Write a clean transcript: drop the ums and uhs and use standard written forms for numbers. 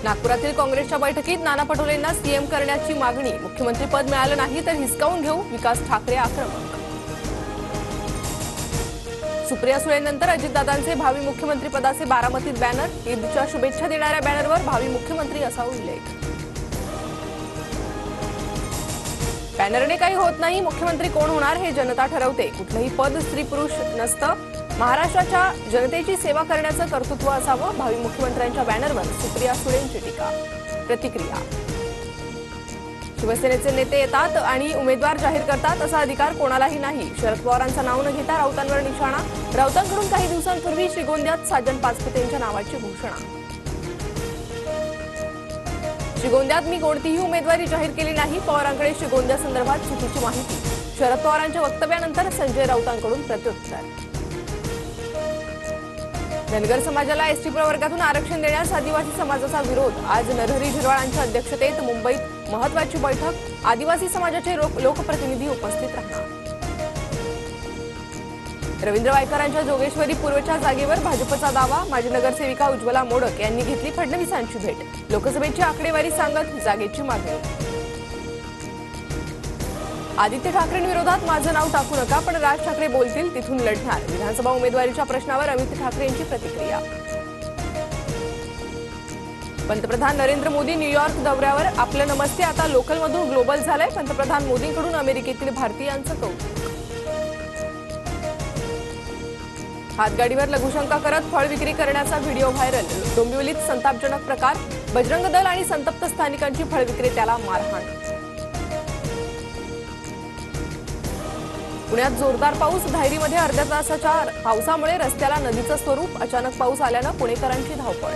नागपुरातील काँग्रेसच्या बैठकीत नाना पटोलेंना सीएम करण्याची मागणी। मुख्यमंत्री पद मिळालं नाही तर हिसकावून घेऊ, विकास ठाकरे आक्रमक। सुप्रिया सुळेंनंतर अजितदादांचे भावी मुख्यमंत्री पदाचे बारामतीत बॅनर। ईदच्या शुभेच्छा देणाऱ्या बॅनरवर भावी मुख्यमंत्री असा उल्लेख। बॅनरने काही होत नाही, मुख्यमंत्री कोण होणार हे जनता ठरवते। कुठलंही पद स्त्री पुरुष नसतं, महाराष्ट्राच्या जनतेची सेवा करण्याचं कर्तृत्व असावं। भावी मुख्यमंत्र्यांच्या बॅनरवर सुप्रिया सुळेंची टीका। प्रतिक्रिया। शिवसेनेचे नेते येतात आणि उमेदवार जाहीर करतात, असा अधिकार कोणालाही नाही। शरद पवारांचं नाव न घेता राऊतांवर निशाणा। राऊतांकडून काही दिवसांपूर्वी श्रीगोंद्यात साजन पाचपुतेंच्या नावाची घोषणा। श्रीगोंद्यात मी कोणतीही उमेदवारी जाहीर केली नाही, पवारांकडे श्रीगोंद्यासंदर्भात चुकीची माहिती। शरद पवारांच्या वक्तव्यानंतर संजय राऊतांकडून प्रत्युत्तर। धनगर समाजाला एसटी प्रवर्गातून आरक्षण देण्यास आदिवासी समाजाचा विरोध। आज नरहरी झिरवाळांच्या अध्यक्षतेत मुंबईत महत्त्वाची बैठक। आदिवासी समाजाचे लोकप्रतिनिधी उपस्थित राहणार। रवींद्र वायकरांच्या जोगेश्वरी पूर्वच्या जागेवर भाजपचा दावा। माजी नगरसेविका उज्ज्वला मोडक यांनी घेतली फडणवीसांची भेट। लोकसभेची आकडेवारी सांगत जागेची मागणी। आदित्य ठाकरेंविरोधात माझं नाव टाकू नका, पण राज ठाकरे बोलतील तिथून लढणार। विधानसभा उमेदवारीच्या प्रश्नावर अमित ठाकरेंची प्रतिक्रिया। पंतप्रधान नरेंद्र मोदी न्यूयॉर्क दौऱ्यावर। आपलं नमस्ते आता लोकलमधून ग्लोबल झालंय। पंतप्रधान मोदींकडून अमेरिकेतील भारतीयांचं कौतुक। हातगाडीवर लघुशंका करत फळ विक्री करण्याचा व्हिडिओ व्हायरल। डोंबिवलीत संतापजनक प्रकार। बजरंग दल आणि संतप्त स्थानिकांची फळ विक्रेत्याला मारहाण। पुण्यात जोरदार पाऊस। धायरीमध्ये अर्ध्या तासाच्या पावसामुळे रस्त्याला नदीचं स्वरूप। अचानक पाऊस आल्यानं पुणेकरांची धावपळ।